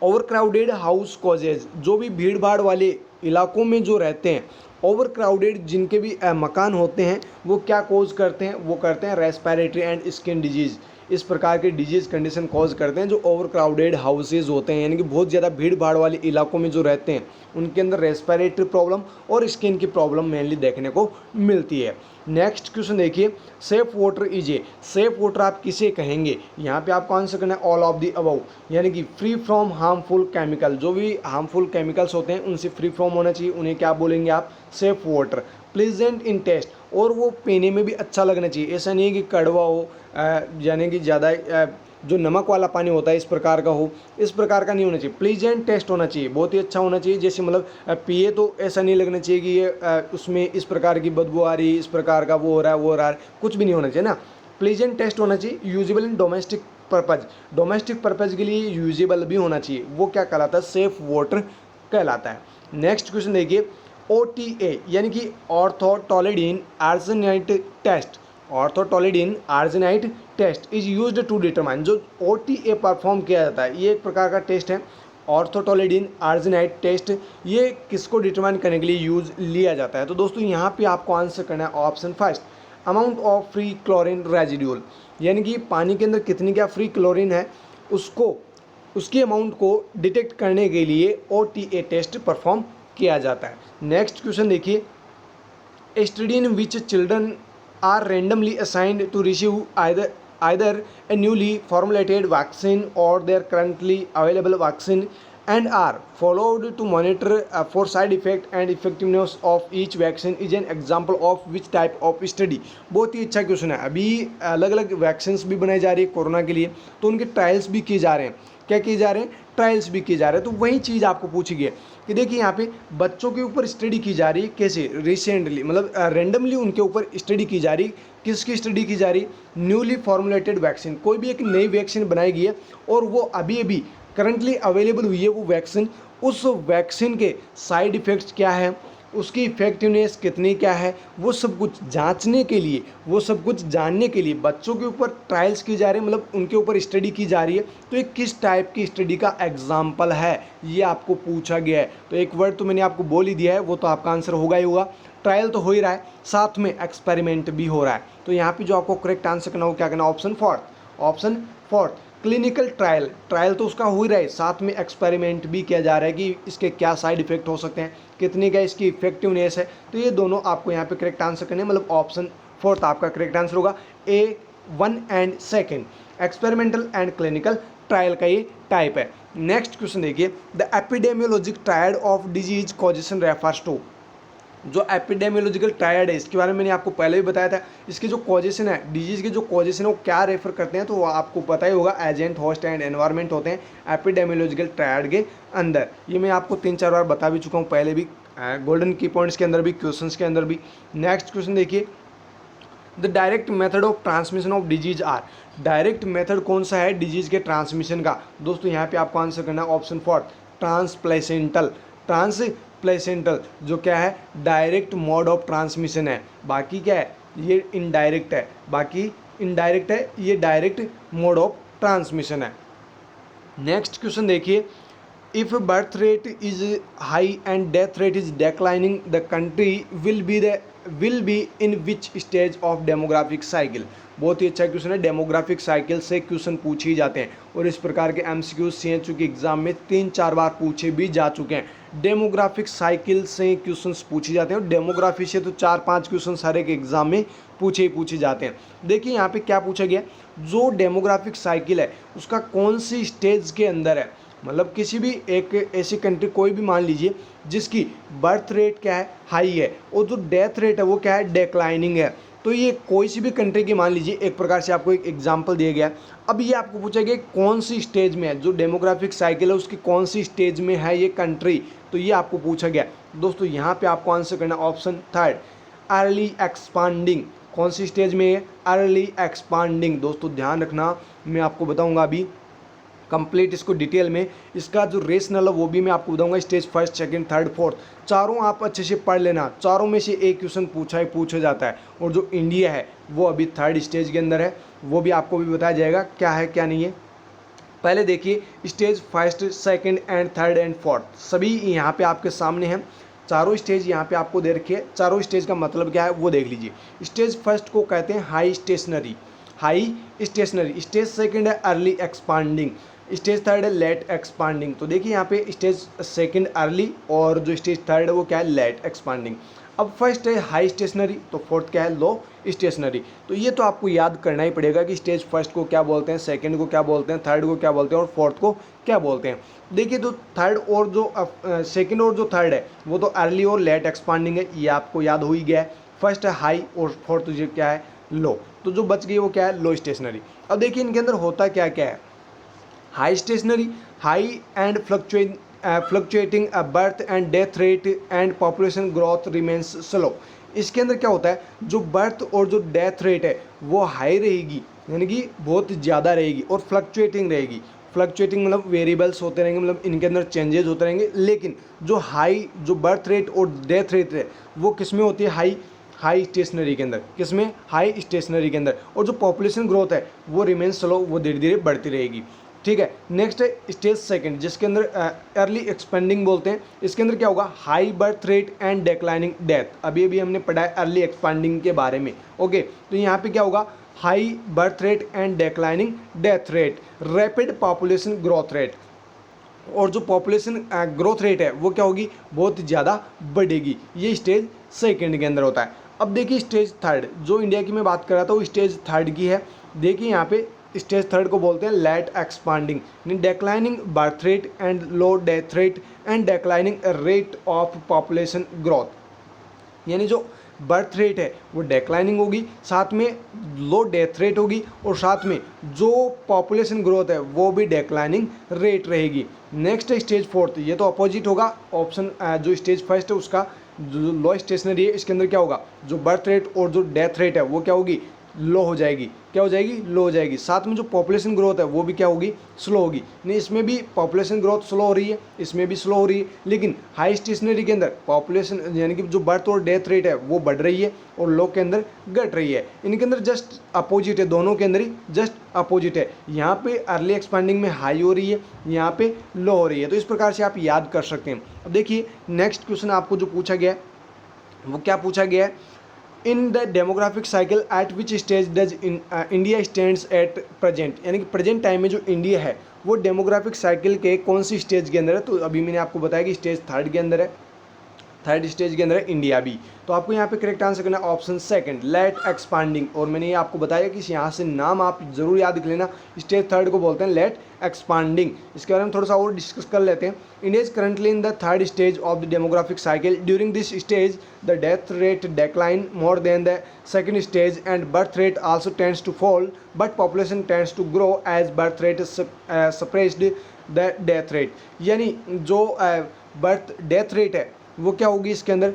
ओवर क्राउडेड हाउस कॉजेज, जो भी भीड़ भाड़ वाले इलाकों में जो रहते हैं, ओवर क्राउडेड जिनके भी मकान होते हैं, वो क्या कॉज करते हैं, वो करते हैं रेस्पिरेटरी एंड स्किन डिजीज़। इस प्रकार के डिजीज़ कंडीशन कॉज करते हैं जो ओवर क्राउडेड हाउसेज होते हैं, यानी कि बहुत ज़्यादा भीड़ भाड़ वाले इलाकों में जो रहते हैं उनके अंदर रेस्पिरेटरी प्रॉब्लम और स्किन की प्रॉब्लम मेनली देखने को मिलती है। नेक्स्ट क्वेश्चन देखिए safe water is a, safe water आप किसे कहेंगे, यहाँ पे आपको आंसर करना है ऑल ऑफ दी अबव, यानी कि फ्री फ्रॉम हार्मफुल केमिकल। जो भी हार्मफुल केमिकल्स होते हैं उनसे फ्री फ्रॉम होना चाहिए, उन्हें क्या बोलेंगे आप, सेफ वाटर। प्लीजेंट इन टेस्ट, और वो पीने में भी अच्छा लगना चाहिए, ऐसा नहीं है कि कड़वा हो यानी कि ज़्यादा जो नमक वाला पानी होता है इस प्रकार का हो, इस प्रकार का नहीं होना चाहिए। प्लीजेंट टेस्ट होना चाहिए, बहुत ही अच्छा होना चाहिए, जैसे मतलब पिए तो ऐसा नहीं लगना चाहिए कि ये उसमें इस प्रकार की बदबू आ रही है, इस प्रकार का वो हो रहा है वो हो रहा है, कुछ भी नहीं होना चाहिए ना। प्लीजेंट टेस्ट होना चाहिए, usable in domestic purpose, domestic purpose के लिए यूजेबल भी होना चाहिए, वो क्या कहलाता है, सेफ वाटर कहलाता है। नेक्स्ट क्वेश्चन देखिए OTA यानी कि orthotolidine arsenite test, orthotolidine arsenite test is used to determine, जो OTA परफॉर्म किया जाता है ये एक प्रकार का टेस्ट है, ऑर्थोटोलेडीन आर्सेनाइट टेस्ट, ये किसको डिटरमाइन करने के लिए यूज लिया जाता है। तो दोस्तों यहाँ पे आपको आंसर करना है option first, amount of free chlorine residual, यानी कि पानी के अंदर कितनी क्या फ्री क्लोरीन है उसको, उसकी अमाउंट को डिटेक्ट करने के लिए OTA टेस्ट परफॉर्म किया जाता है। नेक्स्ट क्वेश्चन देखिए study in which children are randomly assigned to receive either a newly formulated vaccine or their currently available vaccine and are followed to monitor for side effect and effectiveness of each vaccine is an example of which type of study। बहुत ही अच्छा question है। अभी अलग अलग vaccines भी बनाई जा रही है कोरोना के लिए, तो उनके ट्रायल्स भी किए जा रहे हैं, क्या किए जा रहे हैं, ट्रायल्स भी किए जा रहे हैं। तो वही चीज़ आपको पूछी गई है कि देखिए यहाँ पे बच्चों के ऊपर स्टडी की जा रही है, कैसे रिसेंटली मतलब रेंडमली उनके ऊपर स्टडी की जा रही है। किसकी स्टडी की जा रही, न्यूली फॉर्मुलेटेड वैक्सीन, कोई भी एक नई वैक्सीन बनाई गई है और वो अभी अभी करंटली अवेलेबल हुई है वो वैक्सीन, उस वैक्सीन के साइड इफ़ेक्ट्स क्या है, उसकी इफेक्टिवनेस कितनी क्या है, वो सब कुछ जांचने के लिए, वो सब कुछ जानने के लिए बच्चों के ऊपर ट्रायल्स की जा रही है, मतलब उनके ऊपर स्टडी की जा रही है। तो ये किस टाइप की स्टडी का एग्जाम्पल है ये आपको पूछा गया है। तो एक वर्ड तो मैंने आपको बोल ही दिया है, वो तो आपका आंसर होगा ही होगा। ट्रायल तो हो ही रहा है, साथ में एक्सपेरिमेंट भी हो रहा है। तो यहाँ पे जो आपको करेक्ट आंसर करना हो क्या करना, option fourth clinical trial, trial तो उसका हो ही रहा है, साथ में एक्सपेरिमेंट भी किया जा रहा है कि इसके क्या साइड इफेक्ट हो सकते हैं, कितनी क्या इसकी इफेक्टिवनेस है। तो ये दोनों आपको यहाँ पे करेक्ट आंसर करने, मतलब ऑप्शन फोर्थ आपका करेक्ट आंसर होगा। A1 and second experimental and clinical trial का ये टाइप है। नेक्स्ट क्वेश्चन देखिए the epidemiologic triad of disease causation refers to, जो एपिडेमियोलॉजिकल ट्रायड है इसके बारे में मैंने आपको पहले भी बताया था। इसके जो कॉजेशन है, डिजीज़ के जो कॉजेशन है वो क्या रेफर करते हैं, तो वो आपको पता ही होगा, एजेंट, होस्ट एंड एनवायरनमेंट होते हैं एपिडेमियोलॉजिकल ट्रायड के अंदर। ये मैं आपको 3-4 बार बता भी चुका हूँ पहले भी, गोल्डन की पॉइंट्स के अंदर भी, क्वेश्चंस के अंदर भी। नेक्स्ट क्वेश्चन देखिए the direct method of transmission of disease are, direct method कौन सा है डिजीज़ के ट्रांसमिशन का, दोस्तों यहाँ पे आपको आंसर करना है ऑप्शन फोर्थ ट्रांसप्लेसेंटल, ट्रांसप्लेसेंटल जो क्या है डायरेक्ट मोड ऑफ ट्रांसमिशन है, बाकी क्या है ये इनडायरेक्ट है, बाकी इनडायरेक्ट है, ये डायरेक्ट मोड ऑफ ट्रांसमिशन है। नेक्स्ट क्वेश्चन देखिए if birth rate is high and death rate is declining the country will be in which stage of demographic cycle, बहुत ही अच्छा क्वेश्चन है। डेमोग्राफिक साइकिल से क्वेश्चन पूछे ही जाते हैं और इस प्रकार के MCQ CHU के एग्जाम में 3-4 बार पूछे भी जा चुके हैं। डेमोग्राफिक साइकिल से क्वेश्चंस पूछे जाते हैं और डेमोग्राफी से तो 4-5 क्वेश्चन सारे के एग्जाम में पूछे जाते हैं। देखिए यहाँ पे क्या पूछा गया, जो डेमोग्राफिक साइकिल है उसका कौन सी स्टेज के अंदर है, मतलब किसी भी एक ऐसी कंट्री कोई भी मान लीजिए जिसकी बर्थ रेट क्या है हाई है और जो डेथ रेट है वो क्या है डिक्लाइनिंग है, तो ये कोई सी भी कंट्री की मान लीजिए, एक प्रकार से आपको एक एग्जांपल दिया गया है। अब ये आपको पूछा गया कौन सी स्टेज में है, जो डेमोग्राफिक साइकिल है उसकी कौन सी स्टेज में है ये कंट्री, तो ये आपको पूछा गया। दोस्तों यहाँ पे आपको आंसर करना ऑप्शन थर्ड अर्ली एक्सपांडिंग, कौन सी स्टेज में है? Early expanding. दोस्तों ध्यान रखना, मैं आपको बताऊंगा अभी कंप्लीट इसको डिटेल में। इसका जो रेशनल है वो भी मैं आपको बताऊंगा, stage first, second, third, fourth, चारों आप अच्छे से पढ़ लेना। चारों में से एक क्वेश्चन पूछा जाता है। और जो इंडिया है वो अभी थर्ड स्टेज के अंदर है, वो भी आपको भी बताया जाएगा क्या है क्या नहीं है। पहले देखिए stage first, second and third and fourth सभी यहाँ पे आपके सामने हैं। चारों स्टेज यहाँ पे आपको दे रखी है। चारों स्टेज का मतलब क्या है वो देख लीजिए। स्टेज फर्स्ट को कहते हैं high stationary, high stationary. Stage second है अर्ली एक्सपांडिंग, स्टेज थर्ड है लेट एक्सपांडिंग। तो देखिए यहाँ पे स्टेज सेकंड अर्ली और जो स्टेज थर्ड है वो क्या है? Late expanding. अब फर्स्ट है हाई स्टेशनरी, तो फोर्थ क्या है? Low stationary. तो ये तो आपको याद करना ही पड़ेगा कि स्टेज फर्स्ट को क्या बोलते हैं, सेकंड को क्या बोलते हैं, थर्ड को क्या बोलते हैं और फोर्थ को क्या बोलते हैं। देखिए तो थर्ड और जो सेकंड और जो थर्ड है वो तो अर्ली और लेट एक्सपांडिंग है, ये आपको याद हो ही गया है। फर्स्ट है हाई और फोर्थ जो क्या है? लो। तो जो बच गई वो क्या है? Low stationary. अब देखिए इनके अंदर होता क्या क्या है। High stationary, high and fluctuating birth and death rate and population growth remains slow. इसके अंदर क्या होता है? जो बर्थ और जो डेथ रेट है वो हाई रहेगी, यानी कि बहुत ज़्यादा रहेगी, और फ्लक्चुएटिंग रहेगी। फ्लक्चुएटिंग मतलब वेरिएबल्स होते रहेंगे, मतलब इनके अंदर चेंजेस होते रहेंगे। लेकिन जो हाई जो बर्थ रेट और डेथ रेट है वो किस में होती है? हाई स्टेशनरी के अंदर। किस में? हाई स्टेशनरी के अंदर। और जो पॉपुलेशन ग्रोथ है वो रिमेन स्लो, वो धीरे धीरे बढ़ती रहेगी। ठीक है। नेक्स्ट है स्टेज सेकंड, जिसके अंदर अर्ली एक्सपेंडिंग बोलते हैं। इसके अंदर क्या होगा? High birth rate and declining death. अभी अभी हमने पढ़ा है अर्ली एक्सपेंडिंग के बारे में। ओके, तो यहाँ पे क्या होगा? High birth rate and declining death rate, rapid population growth rate. और जो पॉपुलेशन ग्रोथ रेट है वो क्या होगी? बहुत ज़्यादा बढ़ेगी। ये स्टेज सेकंड के अंदर होता है। अब देखिए स्टेज थर्ड, जो इंडिया की मैं बात कर रहा था वो स्टेज थर्ड की है। देखिए यहाँ पे स्टेज थर्ड को बोलते हैं late expanding, declining birth rate and low death rate and declining rate of population growth. यानी जो बर्थ रेट है वो डिक्लाइनिंग होगी, साथ में लो डेथ रेट होगी, और साथ में जो पॉपुलेशन ग्रोथ है वो भी डिक्लाइनिंग रेट रहेगी। नेक्स्ट स्टेज फोर्थ, ये तो अपोजिट होगा। ऑप्शन जो स्टेज फर्स्ट है उसका जो लो स्टेशनरी है, इसके अंदर क्या होगा? जो बर्थ रेट और जो डेथ रेट है वो क्या होगी? लो हो जाएगी। क्या हो जाएगी? लो हो जाएगी। साथ में जो पॉपुलेशन ग्रोथ है वो भी क्या होगी? स्लो होगी। नहीं, इसमें भी पॉपुलेशन ग्रोथ स्लो हो रही है, इसमें भी स्लो हो रही है। लेकिन हाई स्टेशनरी के अंदर पॉपुलेशन यानी कि जो बर्थ और डेथ रेट है वो बढ़ रही है, और लो के अंदर घट रही है। इनके अंदर जस्ट अपोजिट है, दोनों के अंदर ही जस्ट अपोजिट है। यहाँ पे अर्ली एक्सपेंडिंग में हाई हो रही है, यहाँ पे लो हो रही है। तो इस प्रकार से आप याद कर सकते हैं। अब देखिए नेक्स्ट क्वेश्चन आपको जो पूछा गया है वो क्या पूछा गया है? In the demographic cycle eight which stage does India stands at present. यानी कि प्रेजेंट टाइम में जो इंडिया है वो डेमोग्राफिक साइकिल के कौन सी स्टेज के अंदर है? तो अभी मैंने आपको बताया कि स्टेज थर्ड के अंदर है, थर्ड स्टेज के अंदर है इंडिया भी। तो आपको यहाँ पे करेक्ट आंसर करना है ऑप्शन सेकंड, लेट एक्सपांडिंग। और मैंने ये आपको बताया कि यहाँ से नाम आप जरूर याद कर लेना। स्टेज थर्ड को बोलते हैं लेट एक्सपांडिंग। इसके बारे में थोड़ा सा और डिस्कस कर लेते हैं। India is currently in the third stage of the demographic cycle. During this stage the death rate decline more than the second stage and birth rate also tends to fall, but population tends to grow as birth rate suppressed the death rate. यानी जो birth death rate है वो क्या होगी? इसके अंदर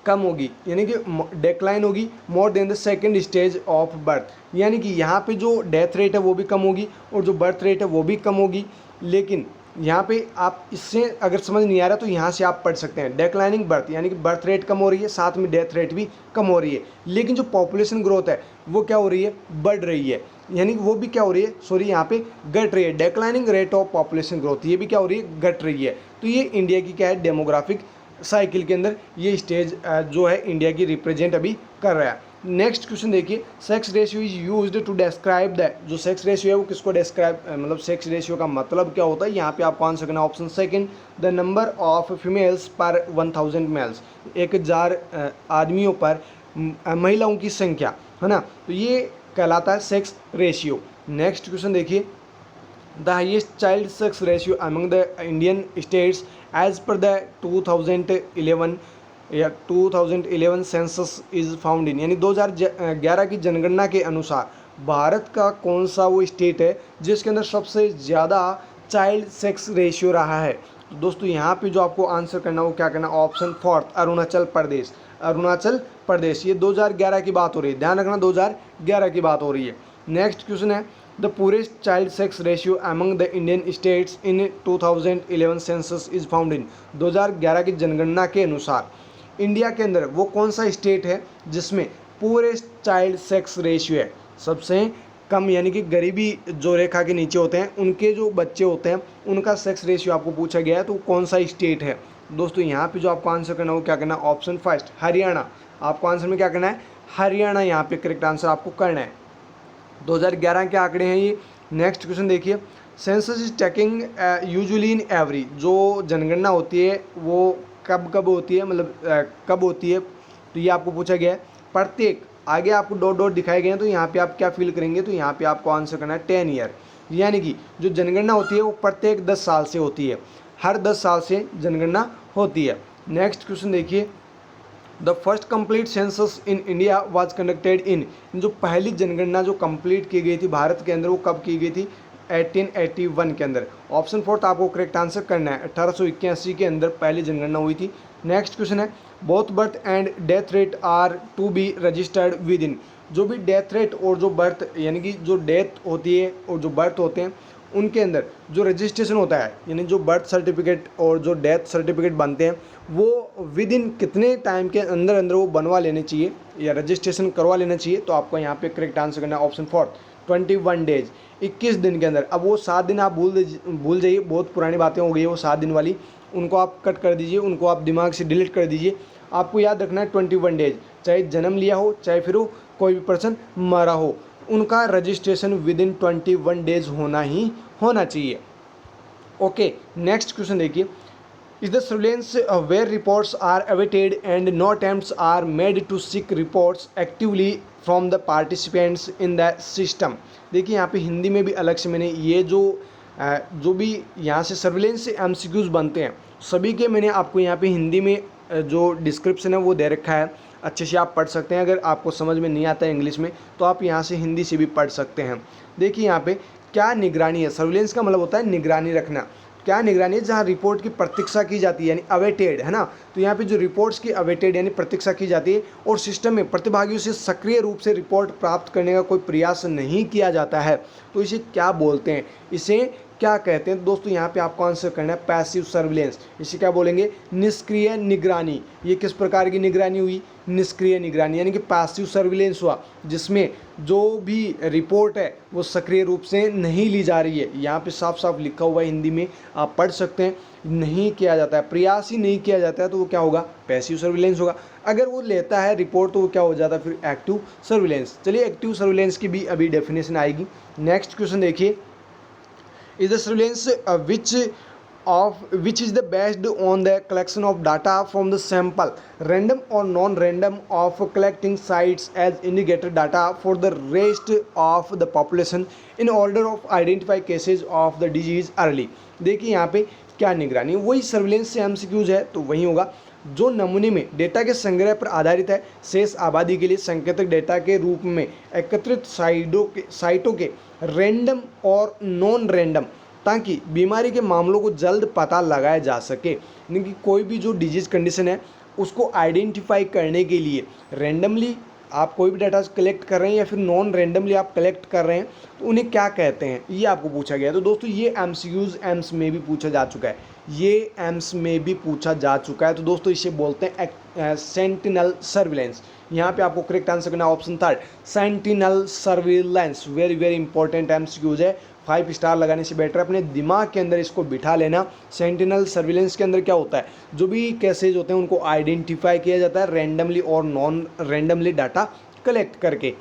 कम होगी, यानी कि डेक्लाइन होगी मोर than the second stage of birth. यानी कि यहाँ पे जो डेथ रेट है वो भी कम होगी और जो बर्थ रेट है वो भी कम होगी। लेकिन यहाँ पे आप इससे अगर समझ नहीं आ रहा तो यहाँ से आप पढ़ सकते हैं डेक्लाइनिंग बर्थ, यानी कि बर्थ रेट कम हो रही है, साथ में डेथ रेट भी कम हो रही है। लेकिन जो पॉपुलेशन ग्रोथ है वो क्या हो रही है? बढ़ रही है, यानी कि वो भी क्या हो रही है? सॉरी, यहाँ पे घट रही है। डेक्लाइनिंग रेट ऑफ पॉपुलेशन ग्रोथ, ये भी क्या हो रही है? घट रही है। तो ये इंडिया की क्या है? डेमोग्राफिक साइकिल के अंदर ये स्टेज जो है इंडिया की रिप्रेजेंट अभी कर रहा है। नेक्स्ट क्वेश्चन देखिए, sex ratio is used to describe the. जो सेक्स रेशियो है वो किसको डिस्क्राइब मतलब सेक्स रेशियो का मतलब क्या होता है? यहाँ पे आपको आंसर करना option second, the number of females पर 1000 मेल्स। 1000 आदमियों पर महिलाओं की संख्या, है ना। तो ये कहलाता है सेक्स रेशियो। नेक्स्ट क्वेश्चन देखिए, the highest child sex ratio among the Indian states as per the 2011 census is found in. यानी 2011 की जनगणना के अनुसार भारत का कौन सा वो स्टेट है जिसके अंदर सबसे ज़्यादा चाइल्ड सेक्स रेशियो रहा है? तो दोस्तों यहाँ पे जो आपको आंसर करना वो क्या करना? Option fourth, Arunachal Pradesh. अरुणाचल प्रदेश। ये 2011 की बात हो रही है, ध्यान रखना 2011 की बात हो रही है। नेक्स्ट क्वेश्चन है the purest child sex ratio among the Indian states in 2011 census is found in. 2011 की जनगणना के अनुसार इंडिया के अंदर वो कौन सा स्टेट है जिसमें पूरेस्ट चाइल्ड सेक्स रेशियो है, सबसे कम, यानी कि गरीबी जो रेखा के नीचे होते हैं उनके जो बच्चे होते हैं उनका सेक्स रेशियो आपको पूछा गया है, तो कौन सा स्टेट है। दोस्तों यहाँ पे जो आपको आंसर करना है वो क्या करना है, ऑप्शन फर्स्ट हरियाणा। आपको आंसर में क्या करना है, हरियाणा यहाँ पे करेक्ट आंसर आपको करना है। 2011 के आंकड़े हैं ये। नेक्स्ट क्वेश्चन देखिए, census is taking usually in every. जो जनगणना होती है वो कब कब होती है, मतलब कब होती है, तो ये आपको पूछा गया है। प्रत्येक, आगे आपको डॉट डॉट दिखाए गए हैं, तो यहाँ पे आप क्या फील करेंगे, तो यहाँ पे आपको आंसर करना है 10 ईयर। यानी कि जो जनगणना होती है वो प्रत्येक 10 साल से होती है, हर 10 साल से जनगणना होती है। नेक्स्ट क्वेश्चन देखिए, the first complete census in India was conducted in. जो पहली जनगणना जो कंप्लीट की गई थी भारत के अंदर वो कब की गई थी, 1881 के अंदर। ऑप्शन फोर्थ आपको करेक्ट आंसर करना है, 1881 के अंदर पहली जनगणना हुई थी। नेक्स्ट क्वेश्चन है, both birth and death rate are to be registered within. जो भी डेथ रेट और जो बर्थ, यानी कि जो डेथ होती है और जो बर्थ होते हैं उनके अंदर जो रजिस्ट्रेशन होता है, यानी जो बर्थ सर्टिफिकेट और जो डेथ सर्टिफिकेट बनते हैं वो विद इन कितने टाइम के अंदर अंदर वो बनवा लेने चाहिए या रजिस्ट्रेशन करवा लेना चाहिए, तो आपको यहाँ पे करेक्ट आंसर करना है ऑप्शन फोर्थ 21 डेज, 21 दिन के अंदर। अब वो 7 दिन आप भूल जाइए, बहुत पुरानी बातें हो गई है वो 7 दिन वाली, उनको आप कट कर दीजिए, उनको आप दिमाग से डिलीट कर दीजिए। आपको याद रखना है 21 डेज, चाहे जन्म लिया हो चाहे फिर वो कोई भी पर्सन मरा हो, उनका रजिस्ट्रेशन विद इन 21 डेज होना ही होना चाहिए। ओके, नेक्स्ट क्वेश्चन देखिए, is the surveillance where reports are awaited and no attempts are made to seek reports actively from the participants in the system. देखिए यहाँ पे हिंदी में भी अलग से मैंने ये जो भी यहाँ से सर्वेलेंस से एमसीक्यूज बनते हैं सभी के मैंने आपको यहाँ पे हिंदी में जो डिस्क्रिप्शन है वो दे रखा है, अच्छे से आप पढ़ सकते हैं। अगर आपको समझ में नहीं आता है इंग्लिश में तो आप यहाँ से हिंदी से भी पढ़ सकते हैं। देखिए यहाँ पे क्या निगरानी है, सर्वेलेंस का मतलब होता है निगरानी रखना। क्या निगरानी है, जहाँ रिपोर्ट की प्रतीक्षा की जाती है यानी अवेटेड, है ना। तो यहाँ पे जो रिपोर्ट्स की अवेटेड यानी प्रतीक्षा की जाती है और सिस्टम में प्रतिभागियों से सक्रिय रूप से रिपोर्ट प्राप्त करने का कोई प्रयास नहीं किया जाता है, तो इसे क्या बोलते हैं, इसे क्या कहते हैं। दोस्तों यहाँ पे आपको आंसर करना है पैसिव सर्विलेंस। इसे क्या बोलेंगे, निष्क्रिय निगरानी। ये किस प्रकार की निगरानी हुई, निष्क्रिय निगरानी, यानी कि पैसिव सर्विलेंस हुआ जिसमें जो भी रिपोर्ट है वो सक्रिय रूप से नहीं ली जा रही है। यहाँ पे साफ साफ लिखा हुआ है हिंदी में, आप पढ़ सकते हैं, नहीं किया जाता है, प्रयास ही नहीं किया जाता है, तो वो क्या होगा, पैसिव सर्विलेंस होगा। अगर वो लेता है रिपोर्ट तो वो क्या हो जाता है फिर एक्टिव सर्विलेंस। चलिए एक्टिव सर्विलेंस की भी अभी डेफिनेशन आएगी। नेक्स्ट क्वेश्चन देखिए, is the surveillance which is the based on the collection of data from the sample, random or non-random, of collecting sites as indicator data for the rest of the population in order of identify cases of the disease early। देखिए यहाँ पे क्या निगरानी, वही surveillance से MCQs है तो वही होगा जो नमूने में डेटा के संग्रह पर आधारित है, शेष आबादी के लिए संकेतक डेटा के रूप में एकत्रित साइटों के रैंडम और नॉन रैंडम, ताकि बीमारी के मामलों को जल्द पता लगाया जा सके। यानी कि कोई भी जो डिजीज़ कंडीशन है उसको आइडेंटिफाई करने के लिए रैंडमली आप कोई भी डाटा कलेक्ट कर रहे हैं या फिर नॉन रैंडमली आप कलेक्ट कर रहे हैं तो उन्हें क्या कहते हैं, ये आपको पूछा गया है। तो दोस्तों ये एमसीक्यूज एम्स में भी पूछा जा चुका है, ये एम्स में भी पूछा जा चुका है। तो दोस्तों इसे बोलते हैं सेंटिनल सर्विलेंस। यहाँ पे आपको करेक्ट आंसर करना option third, sentinel surveillance. Very very important MCQs है, 5 स्टार लगाने से बेटर अपने दिमाग के अंदर इसको बिठा लेना। सेंटिनल सर्विलेंस के अंदर क्या होता है, जो भी केसेज होते हैं उनको आइडेंटिफाई किया जाता है रैंडमली और नॉन रैंडमली डाटा कलेक्ट करके।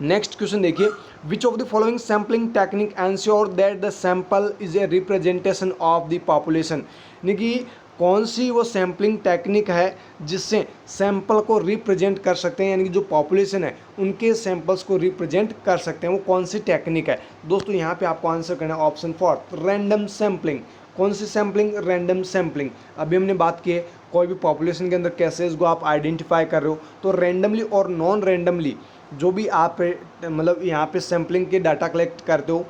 नेक्स्ट क्वेश्चन देखिए, which of the following sampling technique ensure that the sample is a representation of the population. यानी कि कौन सी वो सैम्पलिंग टेक्निक है जिससे सैंपल को रिप्रेजेंट कर सकते हैं, यानी कि जो पॉपुलेशन है उनके सैंपल्स को रिप्रेजेंट कर सकते हैं, वो कौन सी टेक्निक है। दोस्तों यहाँ पे आपको आंसर करना है ऑप्शन फोर्थ, रैंडम सैम्पलिंग। कौन सी सैम्पलिंग, रैंडम सैम्पलिंग। अभी हमने बात की है कोई भी पॉपुलेशन के अंदर केसेस को आप आइडेंटिफाई कर रहे हो तो रैंडमली और नॉन रैंडमली जो भी आप मतलब यहाँ पे सैम्पलिंग के डाटा कलेक्ट करते हो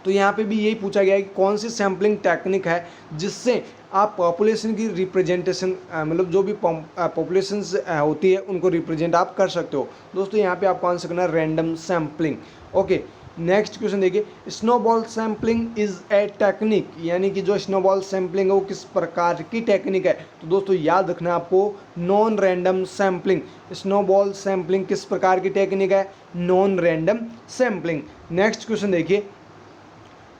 तो यहाँ पे भी यही पूछा गया है कि कौन सी सैम्पलिंग टेक्निक है जिससे आप पॉपुलेशन की रिप्रेजेंटेशन मतलब जो भी पॉपुलेशन होती है उनको रिप्रेजेंट आप कर सकते हो। दोस्तों यहाँ पे आपको आंसर करना है random sampling. Okay, next question देखिए, snowball sampling is a technique, यानी कि जो स्नोबॉल सैम्पलिंग है वो किस प्रकार की टेक्निक है। तो दोस्तों याद रखना आपको non random sampling. Snowball sampling किस प्रकार की टेक्निक है, non random sampling. Next question देखिए,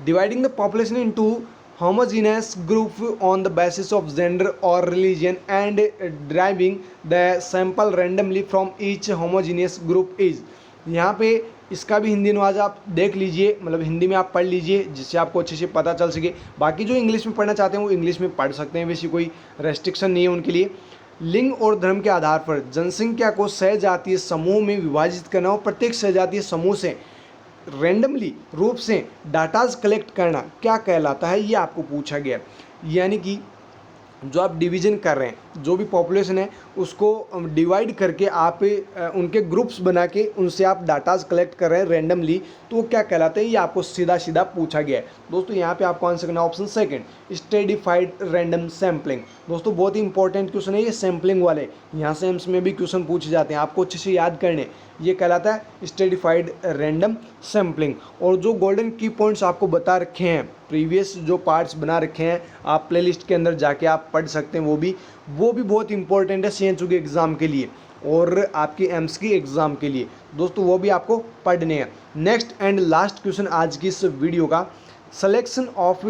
dividing the population into homogeneous group on the basis of gender or religion and deriving the sample randomly from each homogeneous group is। यहाँ पे इसका भी हिंदी अनुवाद आप देख लीजिए, मतलब हिंदी में आप पढ़ लीजिए जिससे आपको अच्छे से पता चल सके। बाकी जो इंग्लिश में पढ़ना चाहते हैं वो इंग्लिश में पढ़ सकते हैं, वैसी कोई रेस्ट्रिक्शन नहीं है उनके लिए। लिंग और धर्म के आधार पर जनसंख्या को सहजातीय समूह में विभाजित करना और प्रत्येक सहजातीय समूह से रैंडमली रूप से डाटाज कलेक्ट करना क्या कहलाता है, ये आपको पूछा गया। यानी कि जो आप डिवीजन कर रहे हैं, जो भी पॉपुलेशन है उसको डिवाइड करके आप उनके ग्रुप्स बना के उनसे आप डाटाज कलेक्ट कर रहे हैं रैंडमली, तो वो क्या कहलाते हैं, ये आपको सीधा सीधा पूछा गया है। दोस्तों यहाँ पे आपको आंसर करना option second, stratified random sampling. दोस्तों बहुत ही इंपॉर्टेंट क्वेश्चन है ये सैम्पलिंग वाले, यहाँ से एम्स में भी क्वेश्चन पूछे जाते हैं, आपको अच्छे से याद करने। ये कहलाता है स्ट्रेटिफाइड रैंडम सैम्पलिंग। और जो गोल्डन की पॉइंट्स आपको बता रखे हैं, प्रीवियस जो पार्ट्स बना रखे हैं, आप प्लेलिस्ट के अंदर जाके आप पढ़ सकते हैं, वो भी बहुत इंपॉर्टेंट है सीएचओ के एग्ज़ाम के लिए और आपकी एम्स की एग्ज़ाम के लिए। दोस्तों वो भी आपको पढ़ने हैं। नेक्स्ट एंड लास्ट क्वेश्चन आज की इस वीडियो का, selection of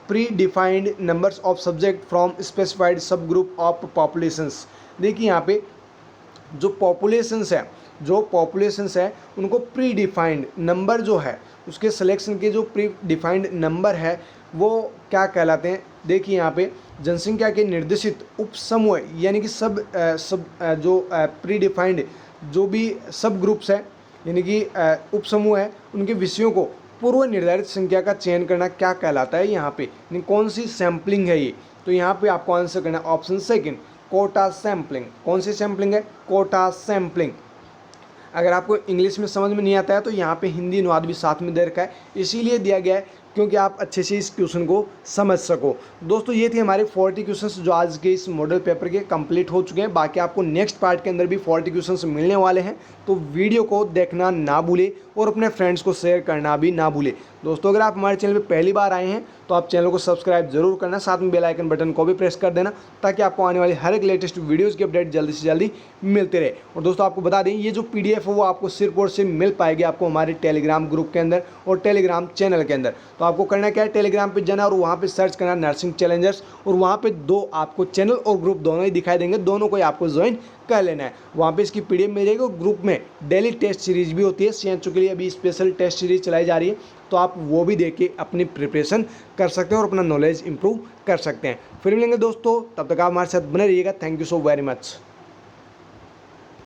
pre defined numbers of subject from specified सब ग्रुप ऑफ पॉपुलेशंस। देखिए यहाँ पे जो पॉपुलेशंस है उनको प्री डिफाइंड नंबर जो है, उसके सिलेक्शन के जो प्री डिफाइंड नंबर है वो क्या कहलाते हैं। देखिए यहाँ पे जनसंख्या के निर्देशित उपसमूह, यानी कि जो प्री डिफाइंड जो भी सब ग्रुप्स है यानी कि उपसमूह है, उनके विषयों को पूर्व निर्धारित संख्या का चयन करना क्या कहलाता है। यहाँ पे यानी कौन सी सैम्पलिंग है ये, तो यहाँ पे आपको आंसर करना है ऑप्शन सेकंड, कोटा सैम्पलिंग। कौन सी सैम्पलिंग है, कोटा सैम्पलिंग। अगर आपको इंग्लिश में समझ में नहीं आता है तो यहाँ पे हिंदी अनुवाद भी साथ में दे रखा है, इसीलिए दिया गया है क्योंकि आप अच्छे से इस क्वेश्चन को समझ सको। दोस्तों ये थे हमारे 40 क्वेश्चंस जो आज के इस मॉडल पेपर के कंप्लीट हो चुके हैं। बाकी आपको नेक्स्ट पार्ट के अंदर भी 40 क्वेश्चंस मिलने वाले हैं, तो वीडियो को देखना ना भूले और अपने फ्रेंड्स को शेयर करना भी ना भूले। दोस्तों अगर आप हमारे चैनल पर पहली बार आए हैं तो आप चैनल को सब्सक्राइब जरूर करना, साथ में बेल आइकन बटन को भी प्रेस कर देना ताकि आपको आने वाली हर एक लेटेस्ट वीडियोज़ की अपडेट जल्दी से जल्दी मिलते रहे। और दोस्तों आपको बता दें ये जो PDF है वो आपको सिर्फ और सिर्फ मिल पाएगी आपको हमारे टेलीग्राम ग्रुप के अंदर और टेलीग्राम चैनल के अंदर। तो आपको करना क्या है, टेलीग्राम पे जाना और वहाँ पे सर्च करना नर्सिंग चैलेंजर्स, और वहाँ पे दो आपको चैनल और ग्रुप दोनों ही दिखाई देंगे, दोनों को ही आपको ज्वाइन कर लेना है। वहाँ पे इसकी PDF मिल जाएगी और ग्रुप में डेली टेस्ट सीरीज भी होती है। सीएचओ के लिए अभी स्पेशल टेस्ट सीरीज चलाई जा रही है, तो आप वो भी देख के अपनी प्रिपरेशन कर सकते हैं और अपना नॉलेज इंप्रूव कर सकते हैं। फिर मिलेंगे दोस्तों, तब तक आप हमारे साथ बने रहिएगा। Thank you so very much.